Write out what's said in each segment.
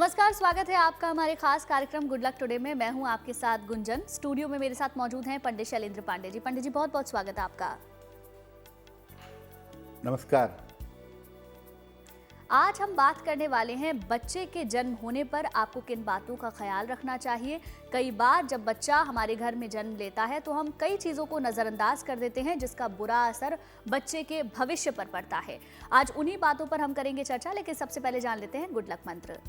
नमस्कार, स्वागत है आपका हमारे खास कार्यक्रम गुड लक टुडे में। मैं हूं आपके साथ गुंजन। स्टूडियो में मेरे साथ मौजूद हैं पंडित शैलेंद्र पांडे जी। पंडित जी, बहुत बहुत स्वागत है आपका। नमस्कार। आज हम बात करने वाले हैं बच्चे के जन्म होने पर आपको किन बातों का ख्याल रखना चाहिए। कई बार जब बच्चा हमारे घर में जन्म लेता है तो हम कई चीज़ों को नज़रअंदाज कर देते हैं जिसका बुरा असर बच्चे के भविष्य पर पड़ता है। आज उन्हीं बातों पर हम करेंगे चर्चा, लेकिन सबसे पहले जान लेते हैं गुड लक मंत्र।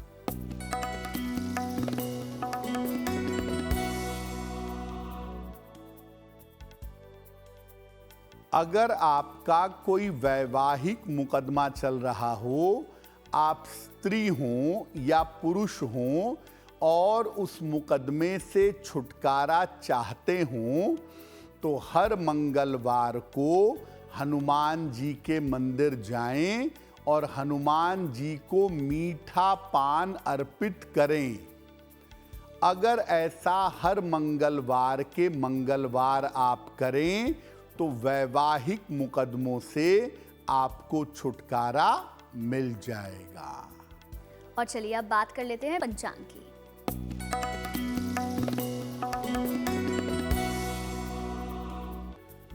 अगर आपका कोई वैवाहिक मुकदमा चल रहा हो, आप स्त्री हों या पुरुष हों और उस मुकदमे से छुटकारा चाहते हों, तो हर मंगलवार को हनुमान जी के मंदिर जाएं और हनुमान जी को मीठा पान अर्पित करें। अगर ऐसा हर मंगलवार के मंगलवार आप करें तो वैवाहिक मुकदमों से आपको छुटकारा मिल जाएगा। और चलिए अब बात कर लेते हैं पंचांग की।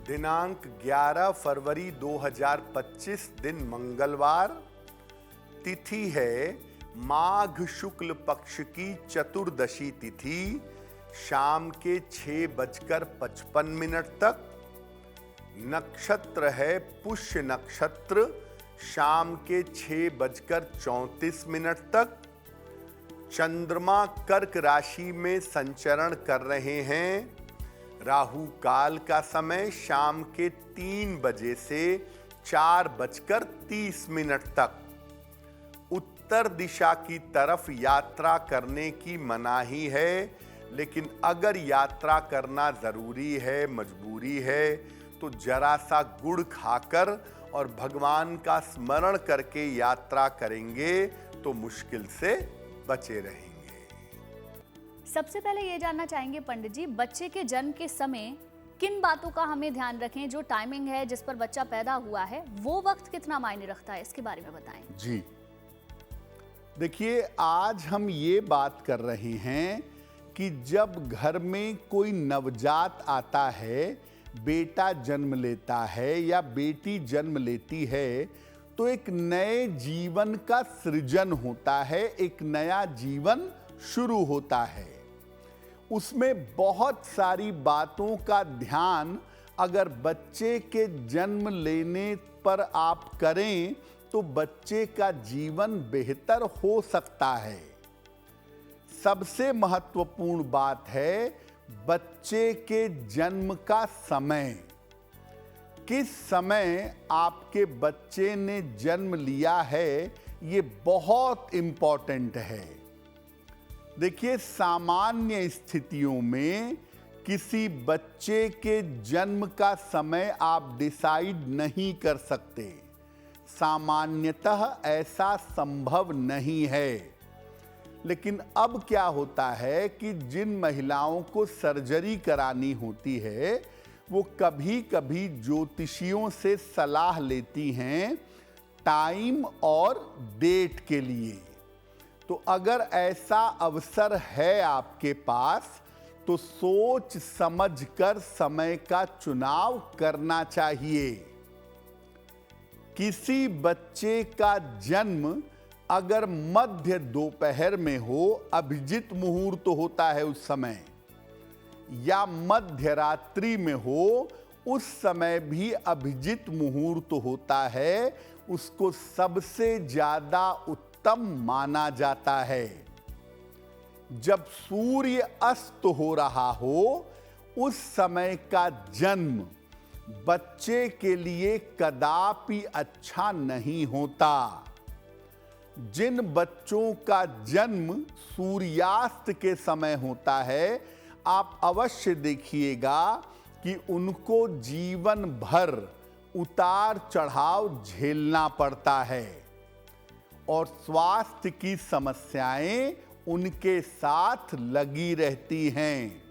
दिनांक 11 फरवरी 2025, दिन मंगलवार। तिथि है माघ शुक्ल पक्ष की चतुर्दशी तिथि, शाम के 6:55 तक। नक्षत्र है पुष्य नक्षत्र, शाम के 6:34 तक। चंद्रमा कर्क राशि में संचरण कर रहे हैं। राहु काल का समय शाम के 3 बजे से 4:30 तक। उत्तर दिशा की तरफ यात्रा करने की मनाही है, लेकिन अगर यात्रा करना जरूरी है, मजबूरी है, तो जरा सा गुड़ खाकर और भगवान का स्मरण करके यात्रा करेंगे तो मुश्किल से बचे रहेंगे। सबसे पहले ये जानना चाहेंगे पंडित जी, बच्चे के जन्म के समय किन बातों का हमें ध्यान रखें। जो टाइमिंग है जिस पर बच्चा पैदा हुआ है, वो वक्त कितना मायने रखता है, इसके बारे में बताएं। जी देखिए, आज हम ये बात कर रहे हैं कि जब घर में कोई नवजात आता है, बेटा जन्म लेता है या बेटी जन्म लेती है, तो एक नए जीवन का सृजन होता है, एक नया जीवन शुरू होता है। उसमें बहुत सारी बातों का ध्यान अगर बच्चे के जन्म लेने पर आप करें तो बच्चे का जीवन बेहतर हो सकता है। सबसे महत्वपूर्ण बात है बच्चे के जन्म का समय। किस समय आपके बच्चे ने जन्म लिया है, ये बहुत इंपॉर्टेंट है। देखिए, सामान्य स्थितियों में किसी बच्चे के जन्म का समय आप डिसाइड नहीं कर सकते। सामान्यतः ऐसा संभव नहीं है। लेकिन अब क्या होता है कि जिन महिलाओं को सर्जरी करानी होती है, वो कभी कभी ज्योतिषियों से सलाह लेती हैं टाइम और डेट के लिए। तो अगर ऐसा अवसर है आपके पास तो सोच समझकर समय का चुनाव करना चाहिए। किसी बच्चे का जन्म अगर मध्य दोपहर में हो, अभिजित मुहूर्त होता है उस समय, या मध्य रात्रि में हो, उस समय भी अभिजित मुहूर्त होता है, उसको सबसे ज्यादा उत्तम माना जाता है। जब सूर्य अस्त हो रहा हो, उस समय का जन्म बच्चे के लिए कदापि अच्छा नहीं होता। जिन बच्चों का जन्म सूर्यास्त के समय होता है, आप अवश्य देखिएगा कि उनको जीवन भर उतार चढ़ाव झेलना पड़ता है और स्वास्थ्य की समस्याएं उनके साथ लगी रहती हैं।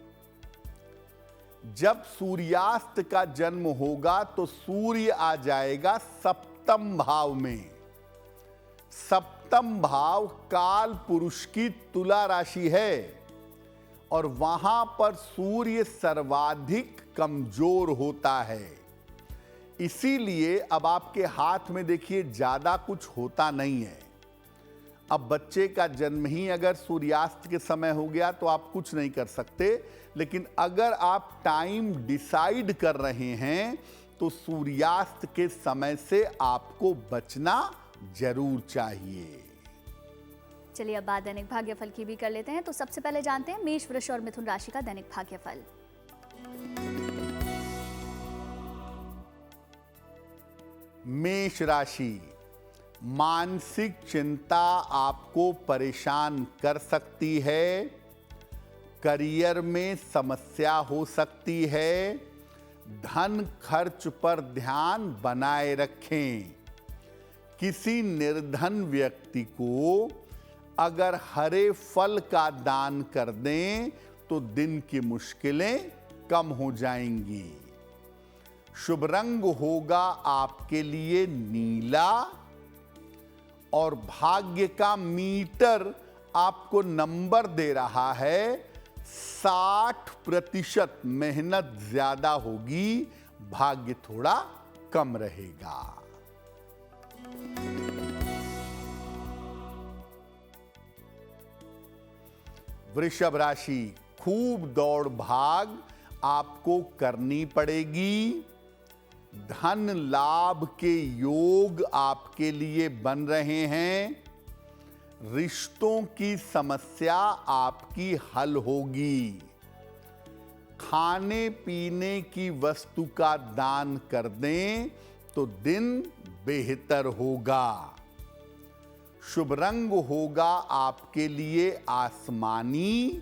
जब सूर्यास्त का जन्म होगा तो सूर्य आ जाएगा सप्तम भाव में। सप्तम सप्तम भाव काल पुरुष की तुला राशि है और वहां पर सूर्य सर्वाधिक कमजोर होता है। इसीलिए अब आपके हाथ में देखिए ज्यादा कुछ होता नहीं है। अब बच्चे का जन्म ही अगर सूर्यास्त के समय हो गया तो आप कुछ नहीं कर सकते, लेकिन अगर आप टाइम डिसाइड कर रहे हैं तो सूर्यास्त के समय से आपको बचना जरूर चाहिए। चलिए अब बात दैनिक भाग्यफल की भी कर लेते हैं। तो सबसे पहले जानते हैं मेष, वृष और मिथुन राशि का दैनिक भाग्यफल। मेष राशि, मानसिक चिंता आपको परेशान कर सकती है। करियर में समस्या हो सकती है। धन खर्च पर ध्यान बनाए रखें। किसी निर्धन व्यक्ति को अगर हरे फल का दान कर दें तो दिन की मुश्किलें कम हो जाएंगी। शुभ रंग होगा आपके लिए नीला और भाग्य का मीटर आपको नंबर दे रहा है 60%। मेहनत ज्यादा होगी, भाग्य थोड़ा कम रहेगा। वृषभ राशि, खूब दौड़ भाग आपको करनी पड़ेगी। धन लाभ के योग आपके लिए बन रहे हैं। रिश्तों की समस्या आपकी हल होगी। खाने पीने की वस्तु का दान कर दें तो दिन बेहतर होगा। शुभ रंग होगा आपके लिए आसमानी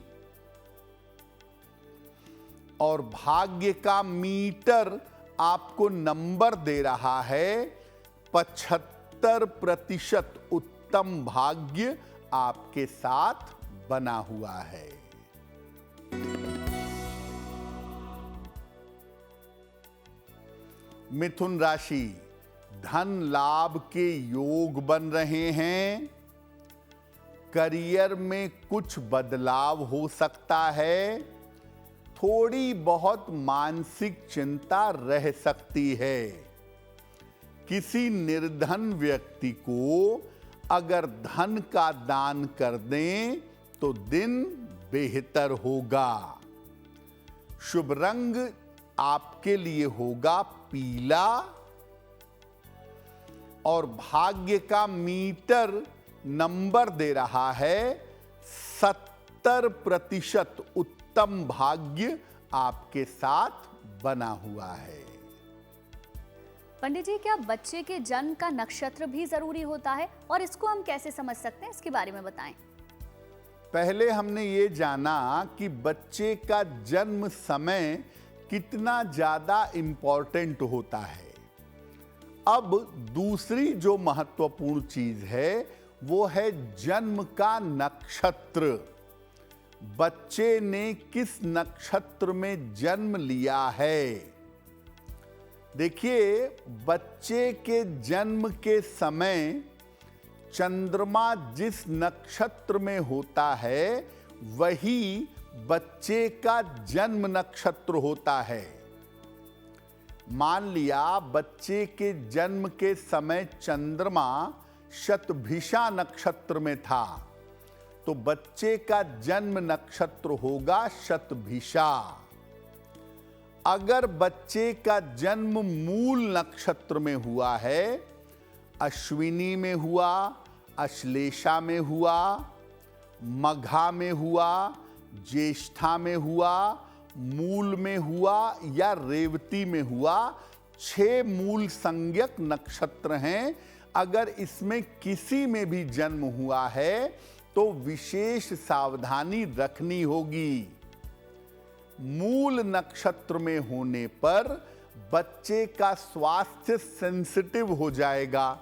और भाग्य का मीटर आपको नंबर दे रहा है 75%। उत्तम भाग्य आपके साथ बना हुआ है। मिथुन राशि, धन लाभ के योग बन रहे हैं। करियर में कुछ बदलाव हो सकता है। थोड़ी बहुत मानसिक चिंता रह सकती है। किसी निर्धन व्यक्ति को अगर धन का दान कर दें तो दिन बेहतर होगा। शुभ रंग आपके लिए होगा पीला और भाग्य का मीटर नंबर दे रहा है 70%। उत्तम भाग्य आपके साथ बना हुआ है। पंडित जी, क्या बच्चे के जन्म का नक्षत्र भी जरूरी होता है और इसको हम कैसे समझ सकते हैं, इसके बारे में बताएं। पहले हमने ये जाना कि बच्चे का जन्म समय कितना ज्यादा इंपॉर्टेंट होता है। अब दूसरी जो महत्वपूर्ण चीज है वो है जन्म का नक्षत्र। बच्चे ने किस नक्षत्र में जन्म लिया है। देखिए, बच्चे के जन्म के समय चंद्रमा जिस नक्षत्र में होता है वही बच्चे का जन्म नक्षत्र होता है। मान लिया बच्चे के जन्म के समय चंद्रमा शतभिषा नक्षत्र में था तो बच्चे का जन्म नक्षत्र होगा शतभिषा। अगर बच्चे का जन्म मूल नक्षत्र में हुआ है, अश्विनी में हुआ, अश्लेषा में हुआ, मघा में हुआ, ज्येष्ठा में हुआ, मूल में हुआ या रेवती में हुआ, 6 मूल संज्ञक नक्षत्र हैं। अगर इसमें किसी में भी जन्म हुआ है तो विशेष सावधानी रखनी होगी। मूल नक्षत्र में होने पर बच्चे का स्वास्थ्य सेंसिटिव हो जाएगा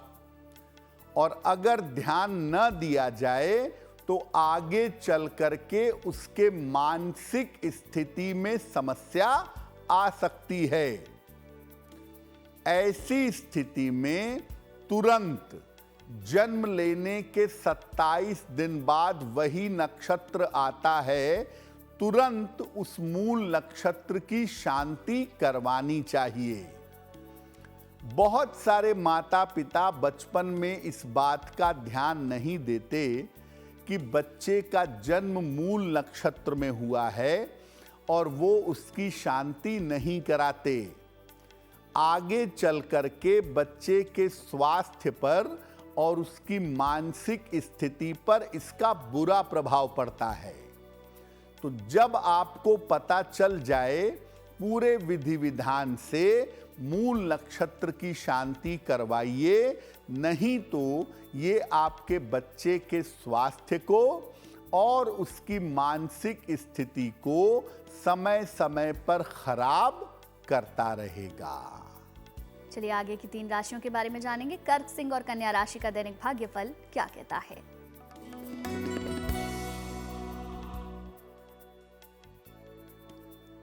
और अगर ध्यान न दिया जाए तो आगे चल करके उसके मानसिक स्थिति में समस्या आ सकती है। ऐसी स्थिति में तुरंत जन्म लेने के 27 दिन बाद वही नक्षत्र आता है, तुरंत उस मूल नक्षत्र की शांति करवानी चाहिए। बहुत सारे माता पिता बचपन में इस बात का ध्यान नहीं देते कि बच्चे का जन्म मूल नक्षत्र में हुआ है और वो उसकी शांति नहीं कराते। आगे चल करके बच्चे के स्वास्थ्य पर और उसकी मानसिक स्थिति पर इसका बुरा प्रभाव पड़ता है। तो जब आपको पता चल जाए, पूरे विधि विधान से मूल नक्षत्र की शांति करवाइए, नहीं तो ये आपके बच्चे के स्वास्थ्य को और उसकी मानसिक स्थिति को समय समय पर खराब करता रहेगा। चलिए आगे की 3 राशियों के बारे में जानेंगे। कर्क, सिंह और कन्या राशि का दैनिक भाग्यफल क्या कहता है।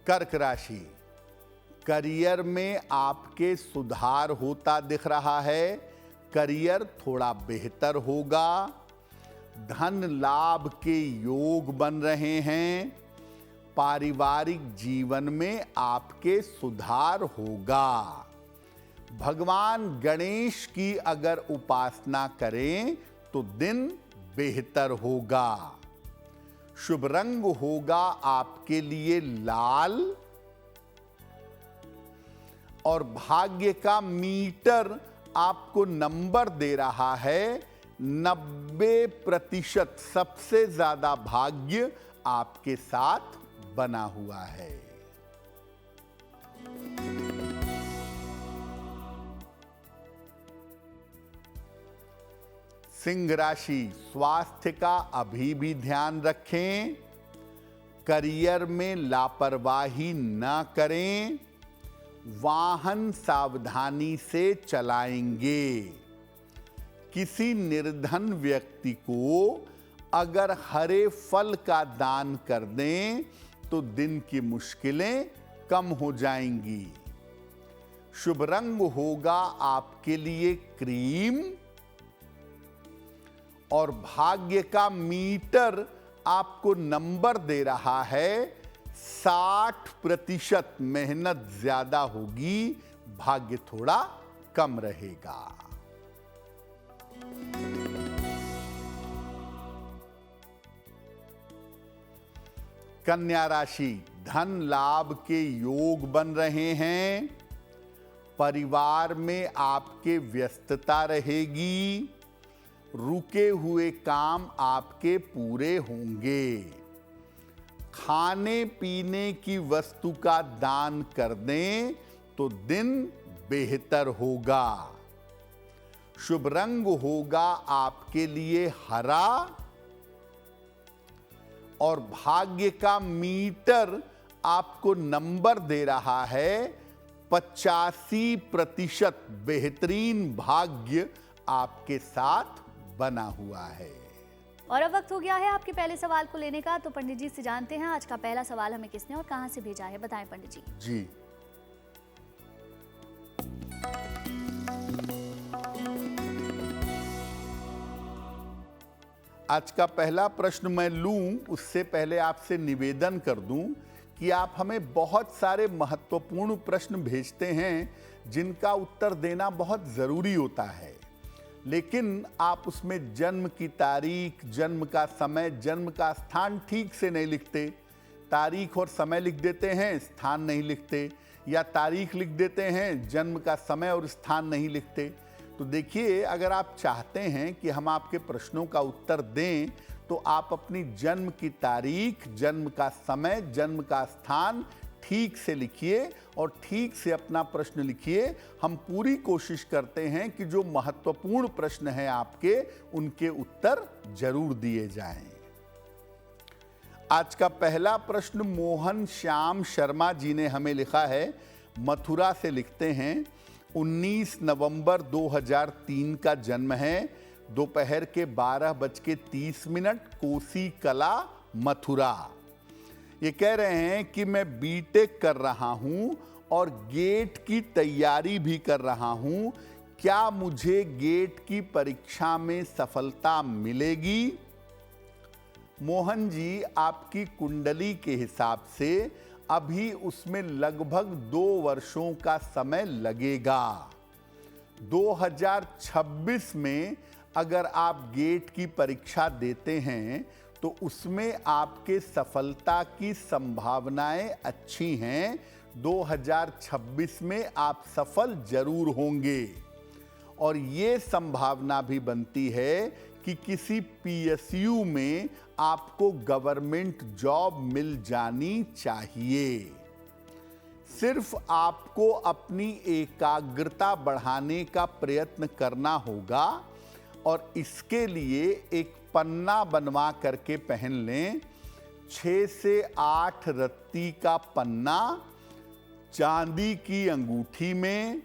कर्क राशि, करियर में आपके सुधार होता दिख रहा है। करियर थोड़ा बेहतर होगा। धन लाभ के योग बन रहे हैं। पारिवारिक जीवन में आपके सुधार होगा। भगवान गणेश की अगर उपासना करें तो दिन बेहतर होगा। शुभ रंग होगा आपके लिए लाल और भाग्य का मीटर आपको नंबर दे रहा है 90%। सबसे ज्यादा भाग्य आपके साथ बना हुआ है। सिंह राशि, स्वास्थ्य का अभी भी ध्यान रखें। करियर में लापरवाही न करें। वाहन सावधानी से चलाएंगे। किसी निर्धन व्यक्ति को अगर हरे फल का दान कर दें तो दिन की मुश्किलें कम हो जाएंगी। शुभ रंग होगा आपके लिए क्रीम और भाग्य का मीटर आपको नंबर दे रहा है 60%। मेहनत ज्यादा होगी, भाग्य थोड़ा कम रहेगा। कन्या राशि, धन लाभ के योग बन रहे हैं। परिवार में आपके व्यस्तता रहेगी। रुके हुए काम आपके पूरे होंगे। खाने पीने की वस्तु का दान कर दें तो दिन बेहतर होगा। शुभ रंग होगा आपके लिए हरा और भाग्य का मीटर आपको नंबर दे रहा है 85%। बेहतरीन भाग्य आपके साथ बना हुआ है। और अब वक्त हो गया है आपके पहले सवाल को लेने का। तो पंडित जी से जानते हैं आज का पहला सवाल हमें किसने और कहां से भेजा है। बताएं पंडित जी। जी, आज का पहला प्रश्न मैं लूं, उससे पहले आपसे निवेदन कर दूं कि आप हमें बहुत सारे महत्वपूर्ण प्रश्न भेजते हैं जिनका उत्तर देना बहुत जरूरी होता है, लेकिन आप उसमें जन्म की तारीख, जन्म का समय, जन्म का स्थान ठीक से नहीं लिखते। तारीख और समय लिख देते हैं, स्थान नहीं लिखते, या तारीख लिख देते हैं, जन्म का समय और स्थान नहीं लिखते। तो देखिए, अगर आप चाहते हैं कि हम आपके प्रश्नों का उत्तर दें तो आप अपनी जन्म की तारीख, जन्म का समय, जन्म का स्थान ठीक से लिखिए और ठीक से अपना प्रश्न लिखिए। हम पूरी कोशिश करते हैं कि जो महत्वपूर्ण प्रश्न हैं आपके, उनके उत्तर जरूर दिए जाएं। आज का पहला प्रश्न मोहन श्याम शर्मा जी ने हमें लिखा है। मथुरा से लिखते हैं, 19 नवंबर 2003 का जन्म है। दोपहर के 12:30, कोसी कला, मथुरा। ये कह रहे हैं कि मैं बीटेक कर रहा हूं और गेट की तैयारी भी कर रहा हूं। क्या मुझे गेट की परीक्षा में सफलता मिलेगी? मोहन जी, आपकी कुंडली के हिसाब से अभी उसमें लगभग 2 वर्षों का समय लगेगा। 2026 में अगर आप गेट की परीक्षा देते हैं तो उसमें आपके सफलता की संभावनाएं अच्छी हैं। 2026 में आप सफल जरूर होंगे और ये संभावना भी बनती है कि किसी पीएसयू में आपको गवर्नमेंट जॉब मिल जानी चाहिए। सिर्फ आपको अपनी एकाग्रता बढ़ाने का प्रयत्न करना होगा और इसके लिए एक पन्ना बनवा करके पहन लें। 6 से 8 रत्ती का पन्ना चांदी की अंगूठी में,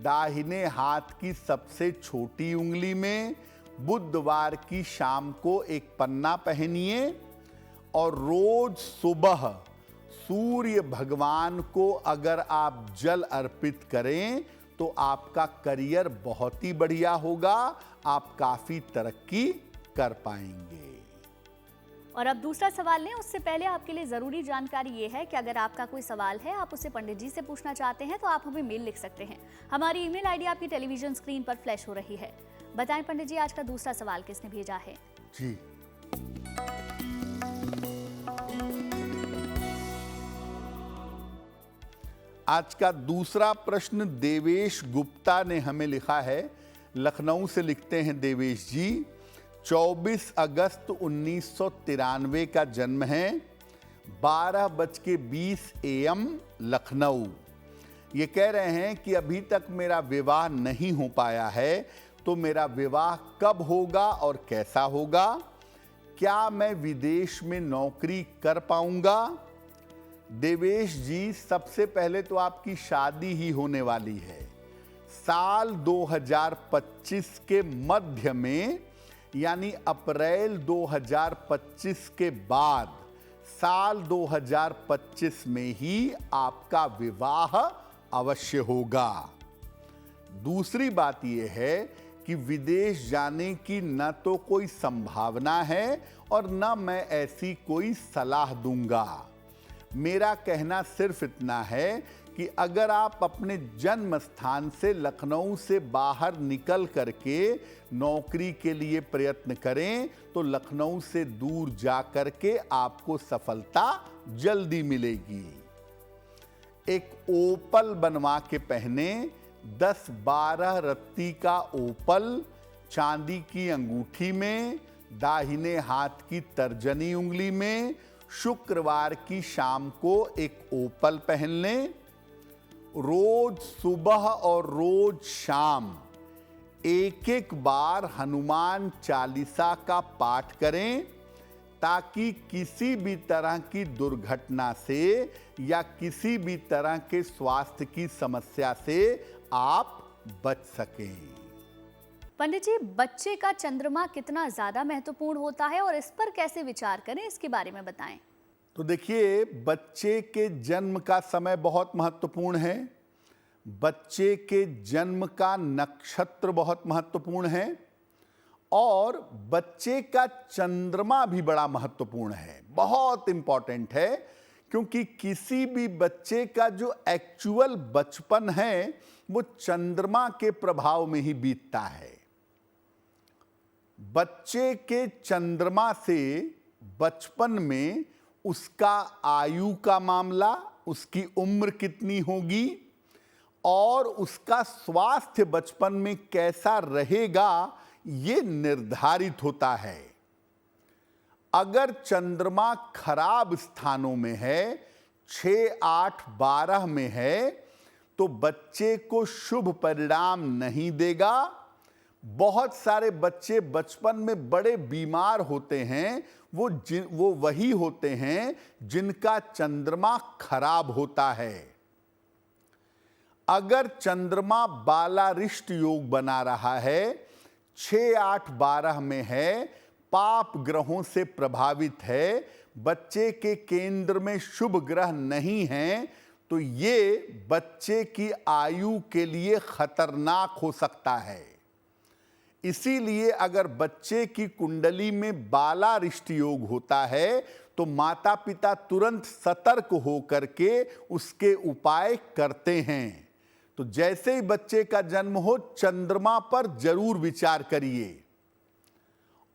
दाहिने हाथ की सबसे छोटी उंगली में। बुधवार की शाम को एक पन्ना पहनिए और रोज सुबह सूर्य भगवान को अगर आप जल अर्पित करें तो आपका करियर बहुत ही बढ़िया होगा, आप काफी तरक्की कर पाएंगे। और अब दूसरा सवाल लें, उससे पहले आपके लिए ज़रूरी जानकारी ये है कि अगर आपका कोई सवाल है, आप उसे पंडित जी से पूछना चाहते हैं तो आप हमें मेल लिख सकते हैं। हमारी ईमेल आईडी आपकी टेलीविजन स्क्रीन पर फ्लैश हो रही है। बताएं पंडित जी, आज का दूसरा सवाल किसने भेजा है? जी, आज का दूसरा प्रश्न देवेश गुप्ता ने हमें लिखा है। लखनऊ से लिखते हैं देवेश जी। 24 अगस्त 1993 का जन्म है। 12:20 AM लखनऊ। ये कह रहे हैं कि अभी तक मेरा विवाह नहीं हो पाया है, तो मेरा विवाह कब होगा और कैसा होगा? क्या मैं विदेश में नौकरी कर पाऊंगा? देवेश जी, सबसे पहले तो आपकी शादी ही होने वाली है। साल 2025 के मध्य में, यानी अप्रैल 2025 के बाद साल 2025 में ही आपका विवाह अवश्य होगा। दूसरी बात यह है कि विदेश जाने की न तो कोई संभावना है और न मैं ऐसी कोई सलाह दूंगा। मेरा कहना सिर्फ इतना है कि अगर आप अपने जन्म स्थान से लखनऊ से बाहर निकल करके नौकरी के लिए प्रयत्न करें तो लखनऊ से दूर जा करके आपको सफलता जल्दी मिलेगी। एक ओपल बनवा के पहने। 10-12 रत्ती का ओपल चांदी की अंगूठी में, दाहिने हाथ की तर्जनी उंगली में। शुक्रवार की शाम को एक ओपल पहन लें। रोज सुबह और रोज शाम एक बार हनुमान चालीसा का पाठ करें ताकि किसी भी तरह की दुर्घटना से या किसी भी तरह के स्वास्थ्य की समस्या से आप बच सकें। पंडित जी, बच्चे का चंद्रमा कितना ज्यादा महत्वपूर्ण होता है और इस पर कैसे विचार करें, इसके बारे में बताएं। तो देखिए, बच्चे के जन्म का समय बहुत महत्वपूर्ण है। बच्चे के जन्म का नक्षत्र बहुत महत्वपूर्ण है और बच्चे का चंद्रमा भी बड़ा महत्वपूर्ण है, बहुत इंपॉर्टेंट है। क्योंकि किसी भी बच्चे का जो एक्चुअल बचपन है वो चंद्रमा के प्रभाव में ही बीतता है। बच्चे के चंद्रमा से बचपन में उसका आयु का मामला, उसकी उम्र कितनी होगी और उसका स्वास्थ्य बचपन में कैसा रहेगा, ये निर्धारित होता है। अगर चंद्रमा खराब स्थानों में है, 6, 8, 12 में है, तो बच्चे को शुभ परिणाम नहीं देगा। बहुत सारे बच्चे बचपन में बड़े बीमार होते हैं, वो वही होते हैं जिनका चंद्रमा खराब होता है। अगर चंद्रमा बालारिष्ट योग बना रहा है, 6, 8, 12 में है, पाप ग्रहों से प्रभावित है, बच्चे के केंद्र में शुभ ग्रह नहीं है, तो ये बच्चे की आयु के लिए खतरनाक हो सकता है। इसीलिए अगर बच्चे की कुंडली में बालारिष्ट योग होता है तो माता पिता तुरंत सतर्क होकर के उसके उपाय करते हैं। तो जैसे ही बच्चे का जन्म हो चंद्रमा पर जरूर विचार करिए।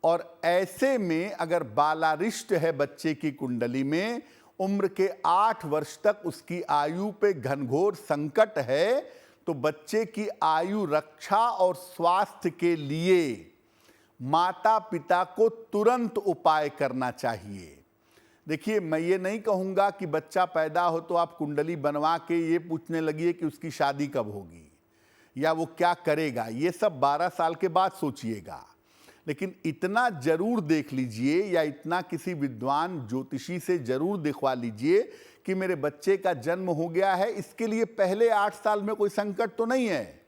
और ऐसे में अगर बालारिष्ट है बच्चे की कुंडली में, उम्र के 8 वर्ष तक उसकी आयु पे घनघोर संकट है, तो बच्चे की आयु रक्षा और स्वास्थ्य के लिए माता पिता को तुरंत उपाय करना चाहिए। देखिए, मैं ये नहीं कहूँगा कि बच्चा पैदा हो तो आप कुंडली बनवा के ये पूछने लगिए कि उसकी शादी कब होगी या वो क्या करेगा। ये सब 12 साल के बाद सोचिएगा। लेकिन इतना जरूर देख लीजिए या इतना किसी विद्वान ज्योतिषी से जरूर दिखवा लीजिए कि मेरे बच्चे का जन्म हो गया है। इसके लिए पहले 8 साल में कोई संकट तो नहीं है,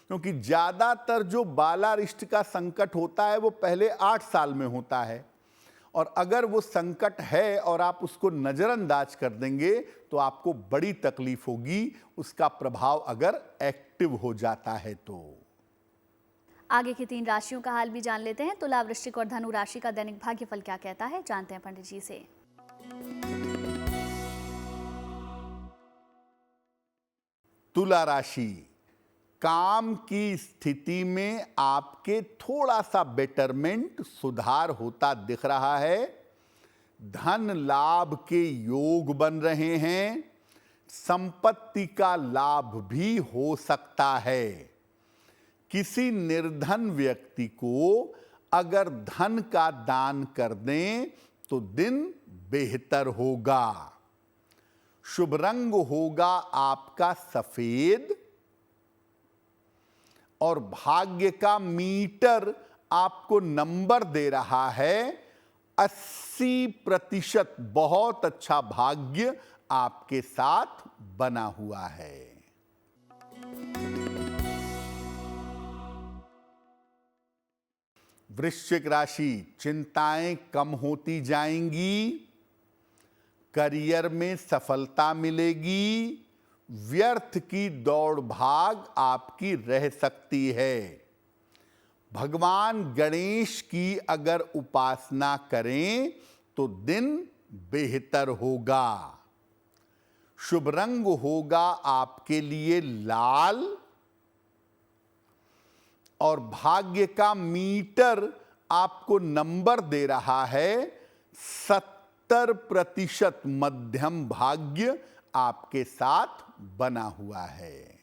क्योंकि ज़्यादातर जो बालारिष्ट का संकट होता है वो पहले 8 साल में होता है। और अगर वो संकट है और आप उसको नज़रअंदाज कर देंगे तो आपको बड़ी तकलीफ होगी, उसका प्रभाव अगर एक्टिव हो जाता है तो। आगे की 3 राशियों का हाल भी जान लेते हैं। तुला, वृश्चिक और धनु राशि का दैनिक भाग्यफल क्या कहता है, जानते हैं पंडित जी से। तुला राशि, काम की स्थिति में आपके थोड़ा सा बेटरमेंट, सुधार होता दिख रहा है। धन लाभ के योग बन रहे हैं। संपत्ति का लाभ भी हो सकता है। किसी निर्धन व्यक्ति को अगर धन का दान कर दें तो दिन बेहतर होगा। शुभ रंग होगा आपका सफेद और भाग्य का मीटर आपको नंबर दे रहा है 80%। बहुत अच्छा भाग्य आपके साथ बना हुआ है। वृश्चिक राशि, चिंताएं कम होती जाएंगी। करियर में सफलता मिलेगी। व्यर्थ की दौड़ भाग आपकी रह सकती है। भगवान गणेश की अगर उपासना करें तो दिन बेहतर होगा। शुभ रंग होगा आपके लिए लाल और भाग्य का मीटर आपको नंबर दे रहा है 70%। मध्यम भाग्य आपके साथ बना हुआ है।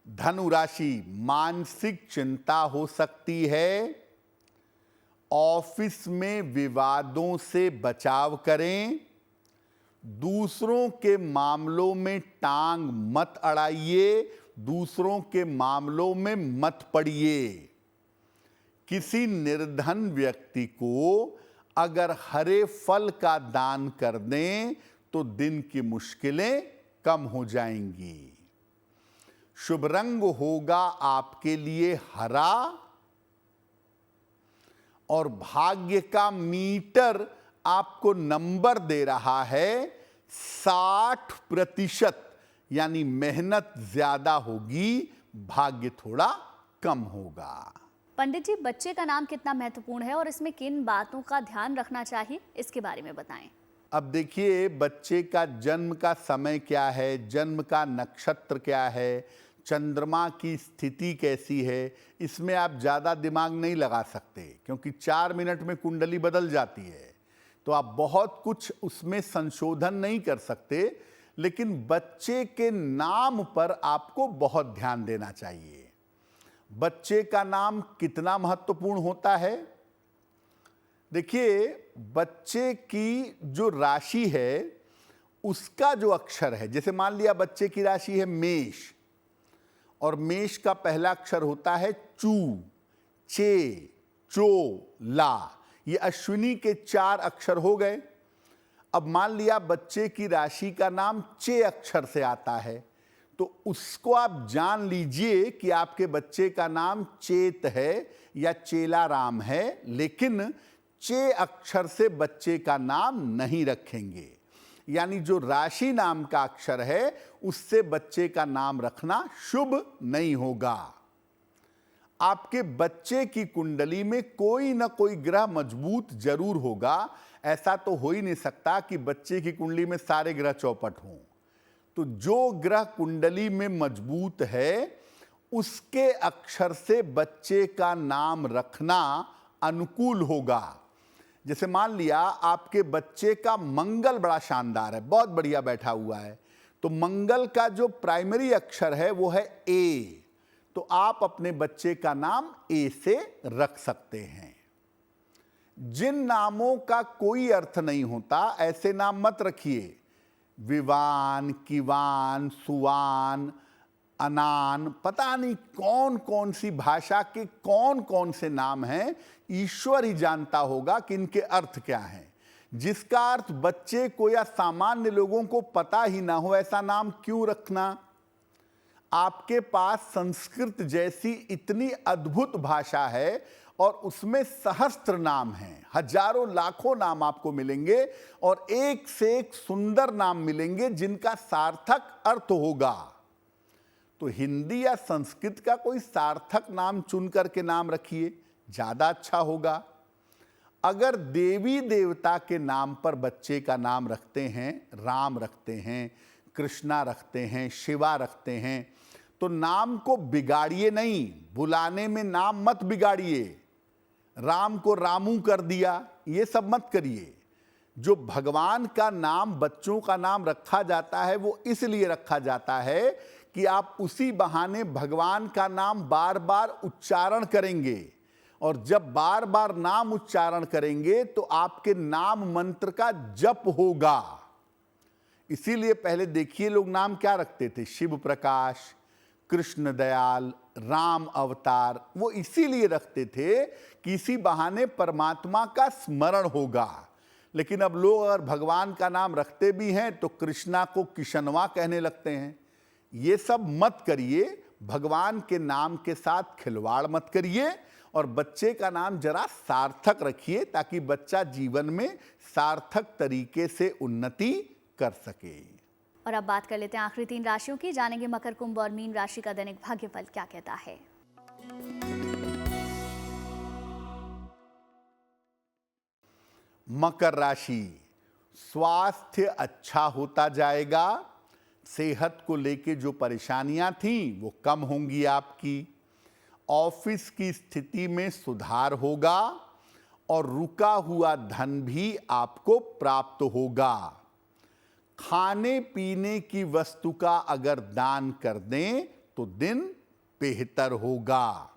धनु राशि, मानसिक चिंता हो सकती है। ऑफिस में विवादों से बचाव करें। दूसरों के मामलों में टांग मत अड़ाइए। दूसरों के मामलों में मत पड़िए। किसी निर्धन व्यक्ति को अगर हरे फल का दान कर दें तो दिन की मुश्किलें कम हो जाएंगी। शुभ रंग होगा आपके लिए हरा और भाग्य का मीटर आपको नंबर दे रहा है 60%। यानी मेहनत ज्यादा होगी, भाग्य थोड़ा कम होगा। पंडित जी, बच्चे का नाम कितना महत्वपूर्ण है और इसमें किन बातों का ध्यान रखना चाहिए, इसके बारे में बताएं। अब देखिए, बच्चे का जन्म का समय क्या है, जन्म का नक्षत्र क्या है, चंद्रमा की स्थिति कैसी है, इसमें आप ज़्यादा दिमाग नहीं लगा सकते, क्योंकि 4 मिनट में कुंडली बदल जाती है। तो आप बहुत कुछ उसमें संशोधन नहीं कर सकते। लेकिन बच्चे के नाम पर आपको बहुत ध्यान देना चाहिए। बच्चे का नाम कितना महत्वपूर्ण होता है। देखिए, बच्चे की जो राशि है उसका जो अक्षर है, जैसे मान लिया बच्चे की राशि है मेष और मेष का पहला अक्षर होता है चू, चे, चो, ला। ये अश्विनी के 4 अक्षर हो गए। अब मान लिया बच्चे की राशि का नाम चे अक्षर से आता है, तो उसको आप जान लीजिए कि आपके बच्चे का नाम चेत है या चेला राम है। लेकिन चे अक्षर से बच्चे का नाम नहीं रखेंगे। यानी जो राशि नाम का अक्षर है उससे बच्चे का नाम रखना शुभ नहीं होगा। आपके बच्चे की कुंडली में कोई ना कोई ग्रह मजबूत जरूर होगा। ऐसा तो हो ही नहीं सकता कि बच्चे की कुंडली में सारे ग्रह चौपट हों। तो जो ग्रह कुंडली में मजबूत है उसके अक्षर से बच्चे का नाम रखना अनुकूल होगा। जैसे मान लिया आपके बच्चे का मंगल बड़ा शानदार है, बहुत बढ़िया बैठा हुआ है, तो मंगल का जो प्राइमरी अक्षर है वो है ए, तो आप अपने बच्चे का नाम ए से रख सकते हैं। जिन नामों का कोई अर्थ नहीं होता ऐसे नाम मत रखिए। विवान, किवान, सुवान, अनान, पता नहीं कौन कौन सी भाषा के कौन कौन से नाम हैं, ईश्वर ही जानता होगा कि इनके अर्थ क्या हैं। जिसका अर्थ बच्चे को या सामान्य लोगों को पता ही ना हो ऐसा नाम क्यों रखना। आपके पास संस्कृत जैसी इतनी अद्भुत भाषा है और उसमें सहस्त्र नाम हैं, हजारों लाखों नाम आपको मिलेंगे और एक से एक सुंदर नाम मिलेंगे जिनका सार्थक अर्थ होगा। तो हिंदी या संस्कृत का कोई सार्थक नाम चुन करके नाम रखिए, ज्यादा अच्छा होगा। अगर देवी देवता के नाम पर बच्चे का नाम रखते हैं, राम रखते हैं, कृष्णा रखते हैं, शिवा रखते हैं, तो नाम को बिगाड़िए नहीं, बुलाने में नाम मत बिगाड़िए। राम को रामू कर दिया, ये सब मत करिए। जो भगवान का नाम बच्चों का नाम रखा जाता है वो इसलिए रखा जाता है कि आप उसी बहाने भगवान का नाम बार बार उच्चारण करेंगे, और जब बार बार नाम उच्चारण करेंगे तो आपके नाम मंत्र का जप होगा। इसीलिए पहले देखिए लोग नाम क्या रखते थे, शिव प्रकाश, कृष्ण दयाल, राम अवतार, वो इसीलिए रखते थे कि इसी बहाने परमात्मा का स्मरण होगा। लेकिन अब लोग अगर भगवान का नाम रखते भी हैं तो कृष्णा को किशनवा कहने लगते हैं। ये सब मत करिए, भगवान के नाम के साथ खिलवाड़ मत करिए और बच्चे का नाम जरा सार्थक रखिए ताकि बच्चा जीवन में सार्थक तरीके से उन्नति कर सके। और अब बात कर लेते हैं आखिरी 3 राशियों की। जानेंगे मकर, कुंभ और मीन राशि का दैनिक भाग्यफल क्या कहता है। मकर राशि, स्वास्थ्य अच्छा होता जाएगा। सेहत को लेके जो परेशानियां थीं वो कम होंगी आपकी। ऑफिस की स्थिति में सुधार होगा और रुका हुआ धन भी आपको प्राप्त होगा। खाने पीने की वस्तु का अगर दान कर दें तो दिन बेहतर होगा।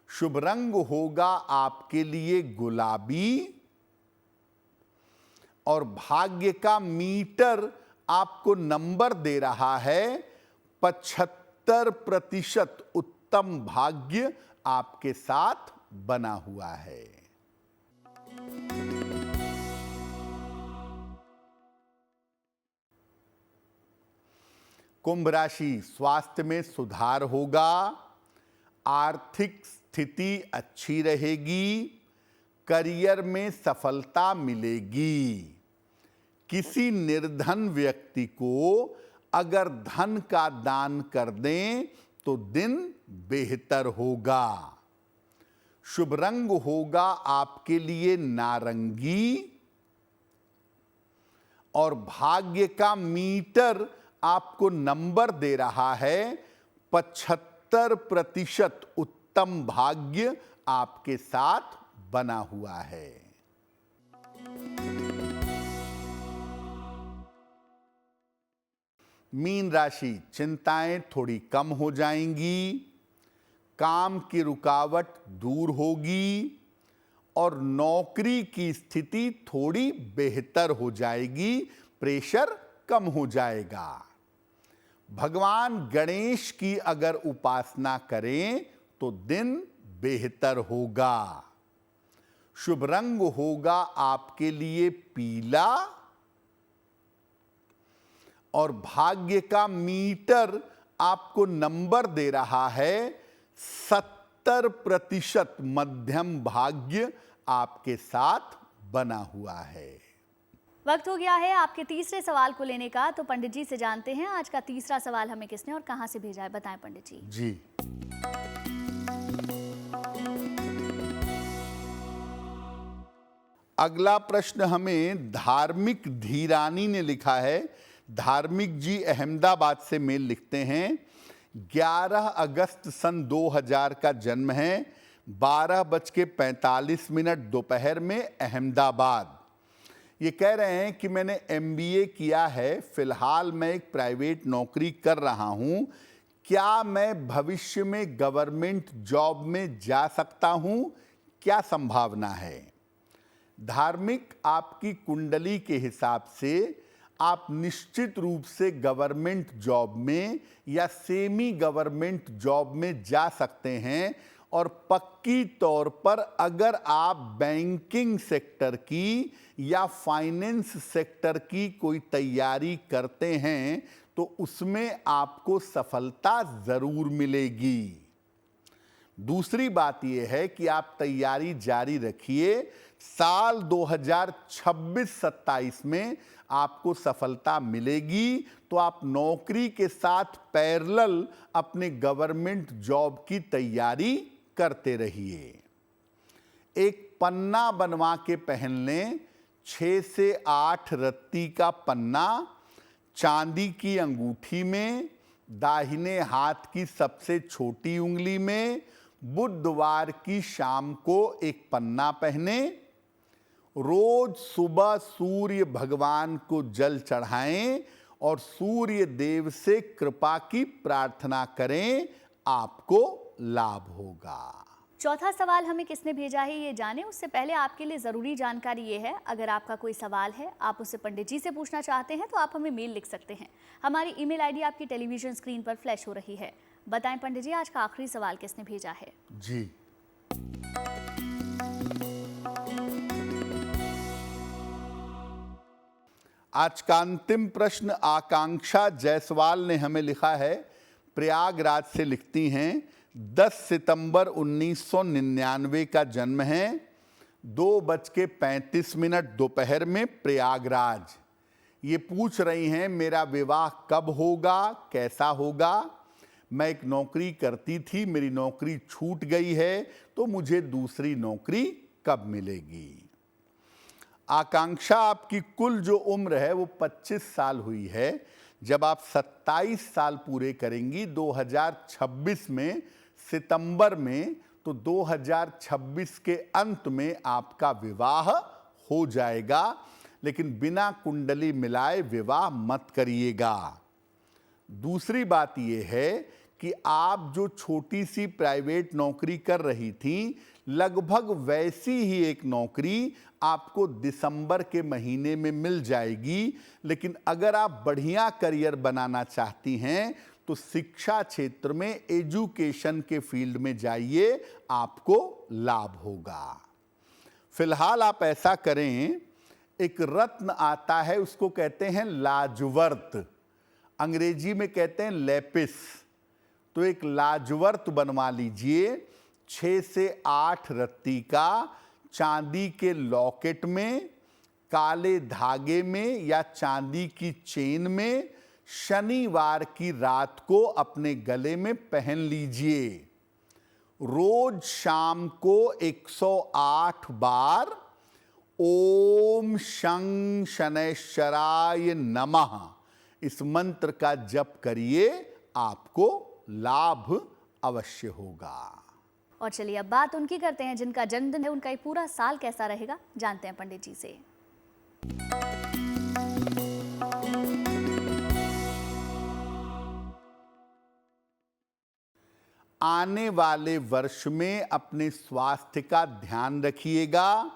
शुभ रंग होगा आपके लिए गुलाबी और भाग्य का मीटर आपको नंबर दे रहा है 75% उत्तम भाग्य आपके साथ बना हुआ है। कुंभ राशि, स्वास्थ्य में सुधार होगा। आर्थिक स्थिति अच्छी रहेगी। करियर में सफलता मिलेगी। किसी निर्धन व्यक्ति को अगर धन का दान कर दें तो दिन बेहतर होगा। शुभ रंग होगा आपके लिए नारंगी और भाग्य का मीटर आपको नंबर दे रहा है 75% उत्तम भाग्य आपके साथ बना हुआ है। मीन राशि, चिंताएं थोड़ी कम हो जाएंगी। काम की रुकावट दूर होगी और नौकरी की स्थिति थोड़ी बेहतर हो जाएगी। प्रेशर कम हो जाएगा। भगवान गणेश की अगर उपासना करें तो दिन बेहतर होगा। शुभ रंग होगा आपके लिए पीला और भाग्य का मीटर आपको नंबर दे रहा है 70% मध्यम भाग्य आपके साथ बना हुआ है। वक्त हो गया है आपके तीसरे सवाल को लेने का, तो पंडित जी से जानते हैं आज का तीसरा सवाल हमें किसने और कहां से भेजा है। बताएं पंडित जी। जी, अगला प्रश्न हमें धार्मिक धीरानी ने लिखा है। धार्मिक जी अहमदाबाद से मेल लिखते हैं। 11 अगस्त सन 2000 का जन्म है, 12:45 दोपहर में अहमदाबाद। ये कह रहे हैं कि मैंने MBA किया है, फिलहाल मैं एक प्राइवेट नौकरी कर रहा हूँ, क्या मैं भविष्य में गवर्नमेंट जॉब में जा सकता हूँ, क्या संभावना है? धार्मिक, आपकी कुंडली के हिसाब से आप निश्चित रूप से गवर्नमेंट जॉब में या सेमी गवर्नमेंट जॉब में जा सकते हैं, और पक्की तौर पर अगर आप बैंकिंग सेक्टर की या फाइनेंस सेक्टर की कोई तैयारी करते हैं तो उसमें आपको सफलता जरूर मिलेगी। दूसरी बात यह है कि आप तैयारी जारी रखिए, साल 2026-27 में आपको सफलता मिलेगी, तो आप नौकरी के साथ पैरेलल अपने गवर्नमेंट जॉब की तैयारी करते रहिए। एक पन्ना बनवा के पहन लें, 6 से 8 रत्ती का पन्ना, चांदी की अंगूठी में, दाहिने हाथ की सबसे छोटी उंगली में, बुधवार की शाम को एक पन्ना पहने। रोज सुबह सूर्य भगवान को जल चढ़ाएं और सूर्य देव से कृपा की प्रार्थना करें, आपको लाभ होगा। चौथा सवाल हमें किसने भेजा है ये जाने उससे पहले आपके लिए ज़रूरी जानकारी ये है, अगर आपका कोई सवाल है, आप उसे पंडित जी से पूछना चाहते हैं तो आप हमें मेल लिख सकते हैं। हमारी ईमेल आईडी आपकी टेलीविजन स्क्रीन पर फ्लैश हो रही है। बताएं पंडित जी, आज का आखिरी सवाल किसने भेजा है? जी, आज का अंतिम प्रश्न आकांक्षा जायसवाल ने हमें लिखा है। प्रयागराज से लिखती हैं, 10 सितंबर 1999 का जन्म है, 2:35 दोपहर में प्रयागराज। ये पूछ रही हैं मेरा विवाह कब होगा, कैसा होगा। मैं एक नौकरी करती थी, मेरी नौकरी छूट गई है, तो मुझे दूसरी नौकरी कब मिलेगी। आकांक्षा, आपकी कुल जो उम्र है वो 25 साल हुई है। जब आप 27 साल पूरे करेंगी 2026 में, सितंबर में, तो 2026 के अंत में आपका विवाह हो जाएगा, लेकिन बिना कुंडली मिलाए विवाह मत करिएगा। दूसरी बात यह है कि आप जो छोटी सी प्राइवेट नौकरी कर रही थी, लगभग वैसी ही एक नौकरी आपको दिसंबर के महीने में मिल जाएगी। लेकिन अगर आप बढ़िया करियर बनाना चाहती हैं तो शिक्षा क्षेत्र में, एजुकेशन के फील्ड में जाइए, आपको लाभ होगा। फिलहाल आप ऐसा करें, एक रत्न आता है, उसको कहते हैं लाजवर्त, अंग्रेजी में कहते हैं लेपिस। तो एक लाजवर्त बनवा लीजिए, 6 से 8 रत्ती का, चांदी के लॉकेट में, काले धागे में या चांदी की चेन में, शनिवार की रात को अपने गले में पहन लीजिए। रोज शाम को 108 बार ओम शं शनैश्चराय नमः इस मंत्र का जप करिए, आपको लाभ अवश्य होगा। और चलिए अब बात उनकी करते हैं जिनका जन्मदिन है, उनका ये पूरा साल कैसा रहेगा, जानते हैं पंडित जी से। आने वाले वर्ष में अपने स्वास्थ्य का ध्यान रखिएगा।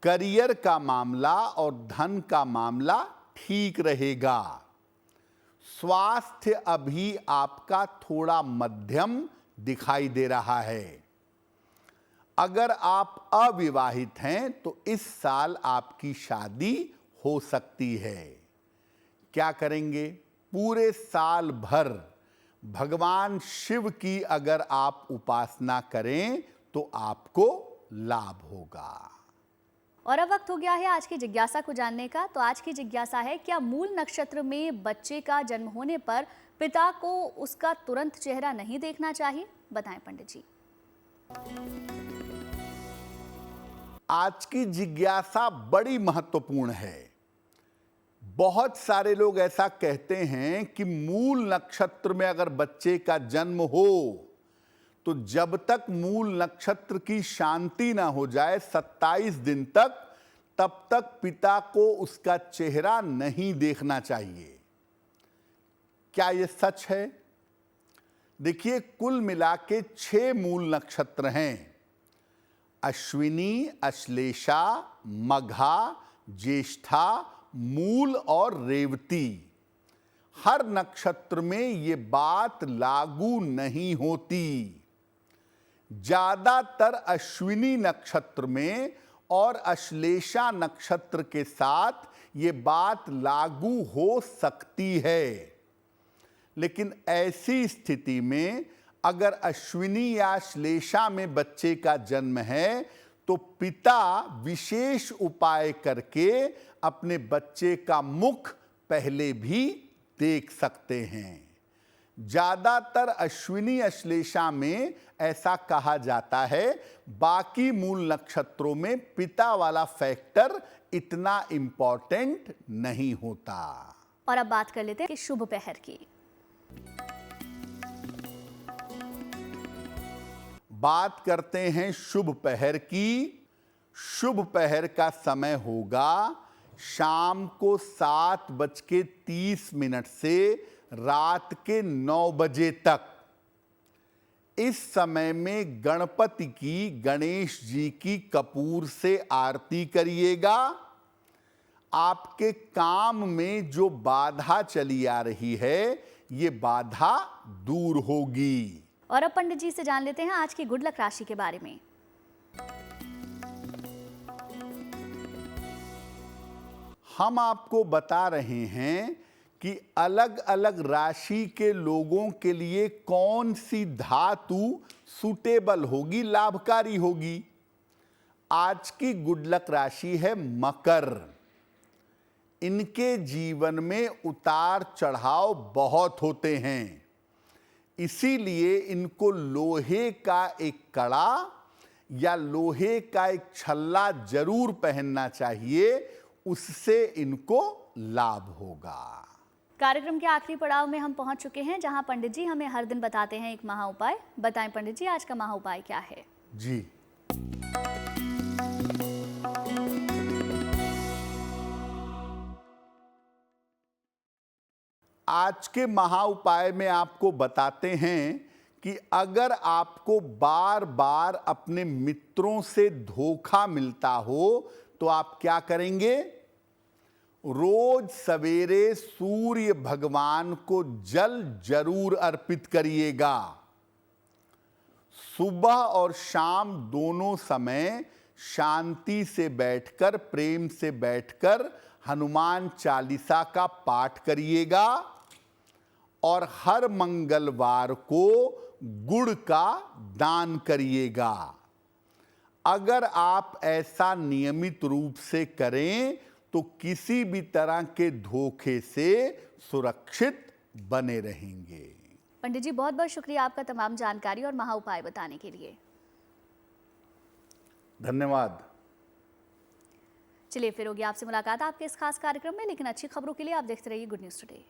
करियर का मामला और धन का मामला ठीक रहेगा। स्वास्थ्य अभी आपका थोड़ा मध्यम दिखाई दे रहा है। अगर आप अविवाहित हैं तो इस साल आपकी शादी हो सकती है। क्या करेंगे? पूरे साल भर भगवान शिव की अगर आप उपासना करें तो आपको लाभ होगा। और अब वक्त हो गया है आज की जिज्ञासा को जानने का। तो आज की जिज्ञासा है, क्या मूल नक्षत्र में बच्चे का जन्म होने पर पिता को उसका तुरंत चेहरा नहीं देखना चाहिए? बताएं पंडित जी। आज की जिज्ञासा बड़ी महत्वपूर्ण है। बहुत सारे लोग ऐसा कहते हैं कि मूल नक्षत्र में अगर बच्चे का जन्म हो तो जब तक मूल नक्षत्र की शांति ना हो जाए 27 दिन तक, तब तक पिता को उसका चेहरा नहीं देखना चाहिए। क्या यह सच है? देखिए, कुल मिला के 6 मूल नक्षत्र हैं: अश्विनी, अश्लेषा, मघा, ज्येष्ठा, मूल और रेवती। हर नक्षत्र में ये बात लागू नहीं होती। ज्यादातर अश्विनी नक्षत्र में और अश्लेषा नक्षत्र के साथ ये बात लागू हो सकती है, लेकिन ऐसी स्थिति में अगर अश्विनी या श्लेषा में बच्चे का जन्म है तो पिता विशेष उपाय करके अपने बच्चे का मुख पहले भी देख सकते हैं। ज्यादातर अश्विनी अश्लेषा में ऐसा कहा जाता है, बाकी मूल नक्षत्रों में पिता वाला फैक्टर इतना इंपॉर्टेंट नहीं होता। और अब बात कर लेते हैं कि शुभ पहर की। बात करते हैं शुभ पहर की। शुभ पहर का समय होगा शाम को 7:30 से रात के 9 बजे तक। इस समय में गणपति की, गणेश जी की कपूर से आरती करिएगा। आपके काम में जो बाधा चली आ रही है, ये बाधा दूर होगी। और अब पंडित जी से जान लेते हैं आज की गुड लक राशि के बारे में। हम आपको बता रहे हैं कि अलग अलग राशि के लोगों के लिए कौन सी धातु सूटेबल होगी, लाभकारी होगी। आज की गुड लक राशि है मकर। इनके जीवन में उतार चढ़ाव बहुत होते हैं, इसीलिए इनको लोहे का एक कड़ा या लोहे का एक छल्ला जरूर पहनना चाहिए, उससे इनको लाभ होगा। कार्यक्रम के आखिरी पड़ाव में हम पहुंच चुके हैं, जहां पंडित जी हमें हर दिन बताते हैं एक महा उपाय। बताएं पंडित जी, आज का महा उपाय क्या है? जी, आज के महा उपाय में आपको बताते हैं कि अगर आपको बार बार अपने मित्रों से धोखा मिलता हो तो आप क्या करेंगे? रोज सवेरे सूर्य भगवान को जल जरूर अर्पित करिएगा। सुबह और शाम दोनों समय शांति से बैठकर, प्रेम से बैठकर हनुमान चालीसा का पाठ करिएगा। और हर मंगलवार को गुड़ का दान करिएगा। अगर आप ऐसा नियमित रूप से करें तो किसी भी तरह के धोखे से सुरक्षित बने रहेंगे। पंडित जी, बहुत बहुत शुक्रिया आपका तमाम जानकारी और महा उपाय बताने के लिए। धन्यवाद। चलिए, फिर होगी आपसे मुलाकात आपके इस खास कार्यक्रम में, लेकिन अच्छी खबरों के लिए आप देखते रहिए गुड न्यूज़ टुडे।